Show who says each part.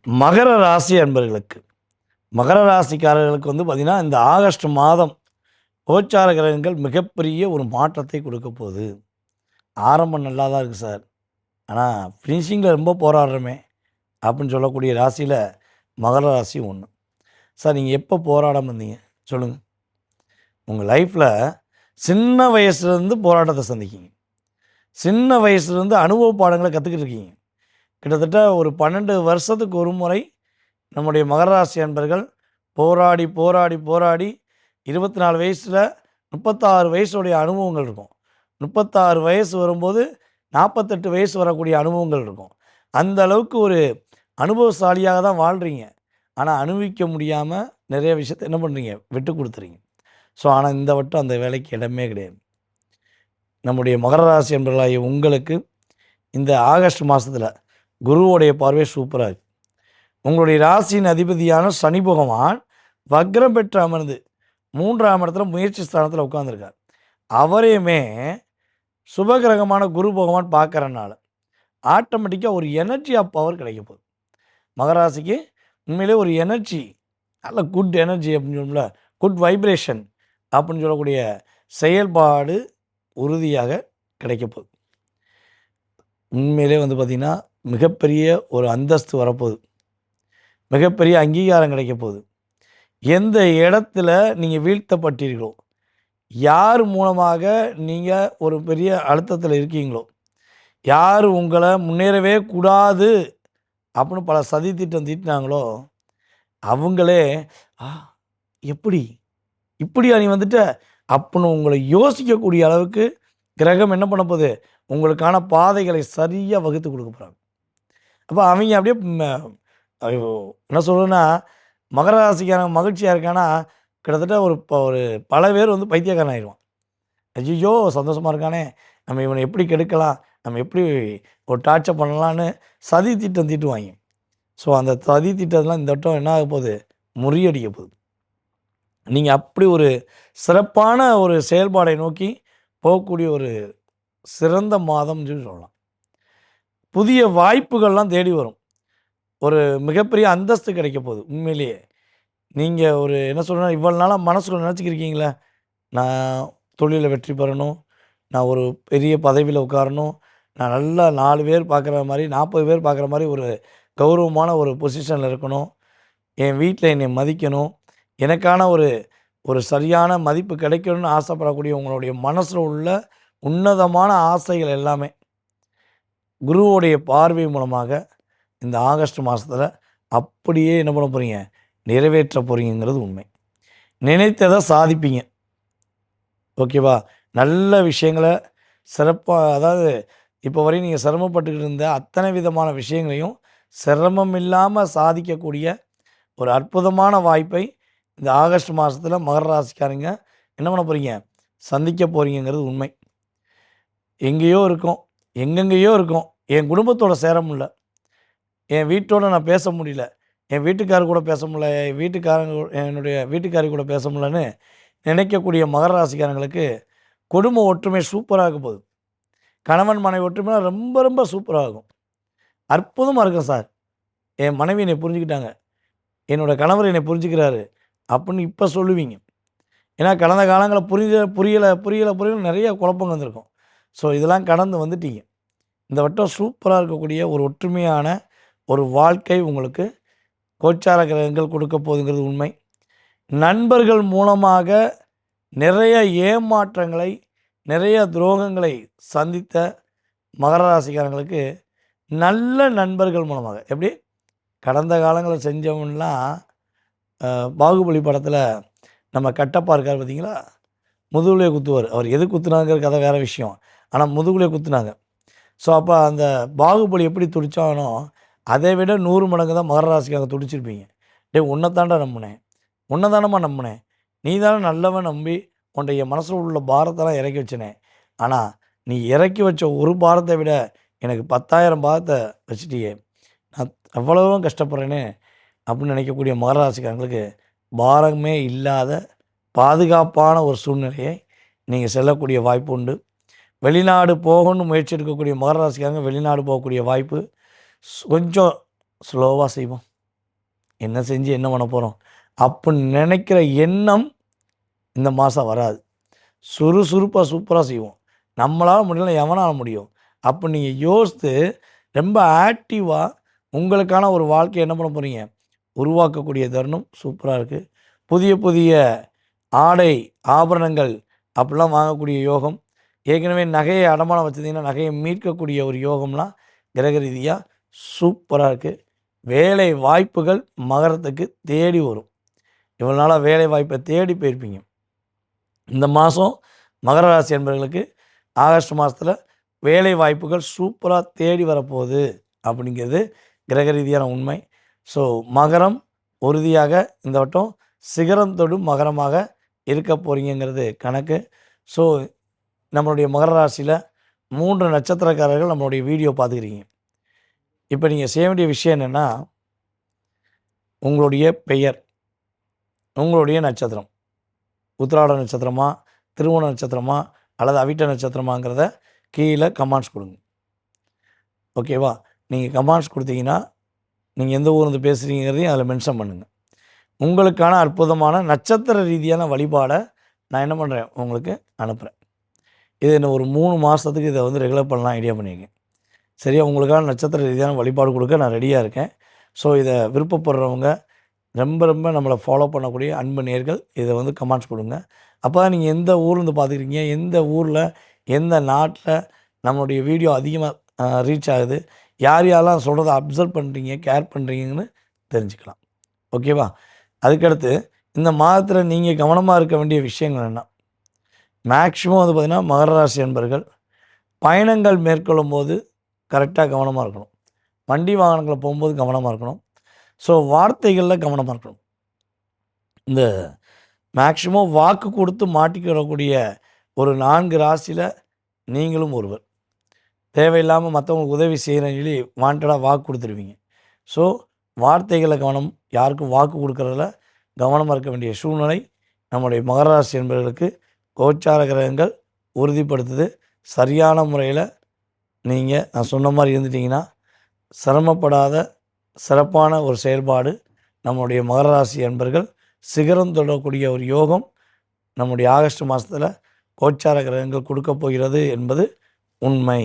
Speaker 1: மகர ராசி அன்பர்களுக்கு மகர ராசிக்காரர்களுக்கு பார்த்திங்கன்னா இந்த ஆகஸ்ட் மாதம் கோச்சார கிரகங்கள் மிகப்பெரிய ஒரு மாற்றத்தை கொடுக்க போகுது. ஆரம்பம் நல்லா தான் இருக்குது சார், ஆனால் ஃபினிஷிங்கில் ரொம்ப போராடுறோமே அப்படின்னு சொல்லக்கூடிய ராசியில் மகர ராசி ஒன்று. சார் நீங்கள் எப்போ போராடாமல் இருந்தீங்க சொல்லுங்கள்? உங்கள் லைஃப்பில் சின்ன வயசுலேருந்து போராட்டத்தை சந்திக்கிங்க, சின்ன வயசுலேருந்து அனுபவ பாடங்களை கற்றுக்கிட்டு இருக்கீங்க. கிட்டத்தட்ட ஒரு 12 வருஷத்துக்கு ஒரு முறை நம்முடைய மகர ராசி அன்பர்கள் போராடி போராடி போராடி 24 வயசில் 36 வயசுடைய அனுபவங்கள் இருக்கும். 36 வயசு வரும்போது 48 வயசு வரக்கூடிய அனுபவங்கள் இருக்கும். அந்த அளவுக்கு ஒரு அனுபவசாலியாக தான் வாழ்கிறீங்க. ஆனால் அனுபவிக்க முடியாமல் நிறைய விஷயத்தை என்ன பண்ணுறீங்க, விட்டு கொடுத்துறீங்க. ஸோ ஆனால் இந்த வட்டம் அந்த வேலைக்கு இடமே கிடையாது. நம்முடைய மகர ராசி அன்பர்களாகிய உங்களுக்கு இந்த ஆகஸ்ட் மாதத்தில் குருவோடைய பார்வை சூப்பராக இருக்குது. உங்களுடைய ராசியின் அதிபதியான சனி பகவான் வக்ரம் பெற்று அமர்ந்து 3ஆம் இடத்துல முயற்சி ஸ்தானத்தில் உட்காந்துருக்கார். அவரையுமே சுபகிரகமான குரு பகவான் பார்க்குறனால ஆட்டோமேட்டிக்காக ஒரு எனர்ஜி ஆஃப் பவர் கிடைக்க போகுது. மகராசிக்கு உண்மையிலே ஒரு எனர்ஜி, நல்ல குட் எனர்ஜி அப்படின்னு சொல்லல, குட் வைப்ரேஷன் அப்படின்னு சொல்லக்கூடிய செயல்பாடு உறுதியாக கிடைக்க போகுது. உண்மையிலே பார்த்திங்கன்னா மிகப்பெரிய ஒரு அந்தஸ்து வரப்போகுது, மிகப்பெரிய அங்கீகாரம் கிடைக்க போகுது. எந்த இடத்துல நீங்கள் வீழ்த்தப்பட்டீர்களோ, யார் மூலமாக நீங்கள் ஒரு பெரிய அழுத்தத்தில் இருக்கீங்களோ, யார் உங்களை முன்னேறவே கூடாது அப்படின்னு பல சதி திட்டம் தீட்டினாங்களோ, அவங்களே எப்படி இப்படியா நீ வந்துட்ட அப்படின்னு உங்களை யோசிக்கக்கூடிய அளவுக்கு கிரகம் என்ன பண்ண போகுது, உங்களுக்கான பாதைகளை சரியாக வகுத்து கொடுக்க போகிறாங்க. அப்போ அவங்க அப்படியே என்ன சொல்கிறேன்னா, மகர ராசிக்காரன் மகிழ்ச்சியாக இருக்கான்னா கிட்டத்தட்ட ஒரு பல பேர் பைத்தியக்காரன் ஆயிடுவான். ஐயோ சந்தோஷமாக இருக்கானே, நம்ம இவனை எப்படி கெடுக்கலாம், நம்ம எப்படி ஒரு டார்ச்சர் பண்ணலான்னு சதி திட்டம் தீட்டுவாங்க. ஸோ அந்த சதி திட்டத்தெலாம் இந்த வட்டம் என்ன ஆக போகுது, முறியடிக்க போகுது. நீங்கள் அப்படி ஒரு சிறப்பான ஒரு செயல்பாடை நோக்கி போகக்கூடிய ஒரு சிறந்த மாதம்னு சொல்லலாம். புதிய வாய்ப்புகள்லாம் தேடி வரும். ஒரு மிகப்பெரிய அந்தஸ்து கிடைக்க போகுது. உண்மையிலேயே நீங்கள் ஒரு என்ன சொல்கிறேன்னா, இவ்வளோ நாளாக மனசுக்குள்ள நினச்சிக்கிருக்கீங்களே, நான் தொழிலில் வெற்றி பெறணும், நான் ஒரு பெரிய பதவியில் உட்காரணும், நான் நல்லா 4 பேர் பார்க்குற மாதிரி 40 பேர் பார்க்குற மாதிரி ஒரு கௌரவமான ஒரு பொசிஷனில் இருக்கணும், என் வீட்டில் என்னை மதிக்கணும், எனக்கான ஒரு சரியான மதிப்பு கிடைக்கணும்னு ஆசைப்படக்கூடிய உங்களுடைய மனசில் உள்ள உன்னதமான ஆசைகள் எல்லாமே குருவோடைய பார்வை மூலமாக இந்த ஆகஸ்ட் மாதத்தில் அப்படியே என்ன பண்ண போகிறீங்க, நிறைவேற்ற போகிறீங்கிறது உண்மை. நினைத்ததை சாதிப்பீங்க. ஓகேவா? நல்ல விஷயங்களை சிறப்பாக, அதாவது இப்போ வரையும் நீங்கள் சிரமப்பட்டுக்கிட்டு இருந்த அத்தனை விதமான விஷயங்களையும் சிரமம் இல்லாமல் சாதிக்கக்கூடிய ஒரு அற்புதமான வாய்ப்பை இந்த ஆகஸ்ட் மாதத்தில் மகர ராசிக்காரங்க என்ன பண்ண போகிறீங்க, சந்திக்க போகிறீங்கிறது உண்மை. எங்கேயோ இருக்கோம், எங்கெங்கேயோ இருக்கோம், என் குடும்பத்தோட சேர முடியல, என் வீட்டோடு நான் பேச முடியல, என் வீட்டுக்காரர் கூட பேச முடியல, என்னுடைய வீட்டுக்காரி கூட பேச முடியலன்னு நினைக்கக்கூடிய மகர ராசிக்காரங்களுக்கு குடும்ப ஒற்றுமை சூப்பராக போகுது. கணவன் மனைவி ஒற்றுமை ரொம்ப ரொம்ப சூப்பராகும். அற்புதமாக இருக்கும் சார், என் மனைவி என்னை புரிஞ்சுக்கிட்டாங்க, என்னோடய கணவர் என்னை புரிஞ்சுக்கிறாரு அப்படின்னு இப்போ சொல்லுவீங்க. ஏன்னா கடந்த காலங்களில் புரியலை நிறைய குழப்பங்கள் வந்திருக்கும். ஸோ இதெல்லாம் கடந்து வந்துட்டீங்க. இந்த வட்டம் சூப்பராக இருக்கக்கூடிய ஒரு ஒற்றுமையான ஒரு வாழ்க்கை உங்களுக்கு கோச்சார கிரகங்கள் கொடுக்க போகுதுங்கிறது உண்மை. நண்பர்கள் மூலமாக நிறைய ஏமாற்றங்களை, நிறைய துரோகங்களை சந்தித்த மகர ராசிக்காரங்களுக்கு நல்ல நண்பர்கள் மூலமாக, எப்படி கடந்த காலங்களில் செஞ்சவங்கலாம் பாகுபலி படத்தில் நம்ம கட்டப்பா இருக்கார் பார்த்தீங்களா, முதுகுலே குத்துவார். அவர் எது குத்துனாங்கிற கதை வேறு விஷயம், ஆனால் முதுகுலே குத்துனாங்க. ஸோ அப்போ அந்த பாகுபலி எப்படி துடித்தானோ அதை விட 100 மடங்கு தான் மகர ராசிக்காக துடிச்சிருப்பீங்க. உன்னைத்தாண்டா நம்பினேன், உன்னை தானம்மா நம்பினேன், நீ தானே நல்லவன் நம்பி உன்டைய மனசில் உள்ள பாரத்தெல்லாம் இறக்கி வச்சினேன், ஆனால் நீ இறக்கி வச்ச ஒரு பாரத்தை விட எனக்கு 10,000 பாரத்தை வச்சுட்டியே, நான் எவ்வளவும் கஷ்டப்படுறேனே அப்படின்னு நினைக்கக்கூடிய மகர ராசிக்காரங்களுக்கு பாரமே இல்லாத பாதுகாப்பான ஒரு சூழ்நிலையை நீங்கள் செல்லக்கூடிய வாய்ப்பு உண்டு. வெளிநாடு போகணும்னு முயற்சி எடுக்கக்கூடிய மகர ராசிக்காரங்க வெளிநாடு போகக்கூடிய வாய்ப்பு கொஞ்சம் ஸ்லோவாக செய்வோம். என்ன செஞ்சு என்ன பண்ண போகிறோம் அப்படின்னு நினைக்கிற எண்ணம் இந்த மாதம் வராது. சுறுசுறுப்பாக சூப்பராக செய்வோம். நம்மளால் முடியல, எவனால் முடியும்? அப்போ நீங்கள் யோசித்து ரொம்ப ஆக்டிவாக உங்களுக்கான ஒரு வாழ்க்கையை என்ன பண்ண போகிறீங்க, உருவாக்கக்கூடிய தருணம் சூப்பராக இருக்குது. புதிய புதிய ஆடை ஆபரணங்கள் அப்படிலாம் வாங்கக்கூடிய யோகம். ஏற்கனவே நகையை அடமானம் வச்சுருந்தீங்கன்னா நகையை மீட்கக்கூடிய ஒரு யோகம்லாம் கிரக ரீதியாக சூப்பராக இருக்குது. வேலை வாய்ப்புகள் மகரத்துக்கு தேடி வரும். இவ்வளோ நாளாக வேலை வாய்ப்பை தேடி போயிருப்பீங்க. இந்த மாதம் மகர ராசி என்பவர்களுக்கு ஆகஸ்ட் மாதத்தில் வேலை வாய்ப்புகள் சூப்பராக தேடி வரப்போகுது அப்படிங்கிறது கிரக ரீதியான உண்மை. ஸோ மகரம் உறுதியாக இந்த வட்டம் சிகரம் தொடும் மகரமாக இருக்க போகிறீங்கிறது கணக்கு. ஸோ நம்மளுடைய மகர ராசியில் 3 நட்சத்திரக்காரர்கள் நம்மளுடைய வீடியோ பார்த்துக்கிறீங்க. இப்போ நீங்கள் செய்ய வேண்டிய விஷயம் என்னென்னா, உங்களுடைய பெயர், உங்களுடைய நட்சத்திரம், உத்திராட நட்சத்திரமா, திருவோண நட்சத்திரமா அல்லது அவிட்ட நட்சத்திரமாங்கிறத கீழே கமெண்ட்ஸ் கொடுங்க. ஓகேவா? நீங்கள் கமெண்ட்ஸ் கொடுத்தீங்கன்னா நீங்கள் எந்த ஊர்லேருந்து பேசுகிறீங்கிறதையும் அதில் மென்ஷன் பண்ணுங்கள். உங்களுக்கான அற்புதமான நட்சத்திர ரீதியான வழிபாடை நான் என்ன பண்ணுறேன், உங்களுக்கு அனுப்புகிறேன். இது என்ன ஒரு 3 மாதத்துக்கு இதை வந்து ரெகுலர் பண்ணலாம் ஐடியா பண்ணியிருக்கேன். சரியா? உங்களுக்கான நட்சத்திர ரீதியான வழிபாடு கொடுக்க நான் ரெடியாக இருக்கேன். ஸோ இதை விருப்பப்படுறவங்க ரொம்ப ரொம்ப நம்மளை ஃபாலோ பண்ணக்கூடிய அன்பு நேயர்கள் இதை வந்து கமெண்ட்ஸ் கொடுங்க. அப்போ தான் நீங்கள் எந்த ஊர்லேருந்து பார்த்துக்கிறீங்க, எந்த ஊரில் எந்த நாட்டில் நம்மளுடைய வீடியோ அதிகமாக ரீச் ஆகுது, யார் யாரெல்லாம் சொல்கிறத அப்சர்வ் பண்ணுறீங்க, கேர் பண்ணுறீங்கன்னு தெரிஞ்சுக்கலாம். ஓகேவா? அதுக்கடுத்து இந்த மாதத்தில் நீங்கள் கவனமாக இருக்க வேண்டிய விஷயங்கள் என்ன? மேக்ஸிமம் வந்து பார்த்திங்கன்னா மகர ராசி என்பர்கள் பயணங்கள் மேற்கொள்ளும் போது கரெக்டாக கவனமாக இருக்கணும். வண்டி வாகனங்களை போகும்போது கவனமாக இருக்கணும். ஸோ வார்த்தைகளில் கவனமாக இருக்கணும். இந்த மேக்ஸிமம் வாக்கு கொடுத்து மாட்டிக்கிறக்கூடிய ஒரு 4 ராசியில் நீங்களும் ஒருவர். தேவையில்லாமல் மற்றவங்களுக்கு உதவி செய்கிறேன்னு சொல்லி வாண்டடாக வாக்கு கொடுத்துருவீங்க. ஸோ வார்த்தைகளில் கவனம், யாருக்கும் வாக்கு கொடுக்குறதுல கவனமாக இருக்க வேண்டிய சூழ்நிலை நம்முடைய மகர ராசி என்பவர்களுக்கு கோச்சார கிரகங்கள் உறுதிப்படுத்துது. சரியான முறையில் நீங்கள் நான் சொன்ன மாதிரி இருந்துட்டிங்கன்னா சிரமப்படாத சிறப்பான ஒரு செயல்பாடு நம்முடைய மகர ராசி என்பர்கள் சிகரம் தொடரக்கூடிய ஒரு யோகம் நம்முடைய ஆகஸ்ட் மாதத்தில் கோச்சார கிரகங்கள் கொடுக்க போகிறது என்பது உண்மை.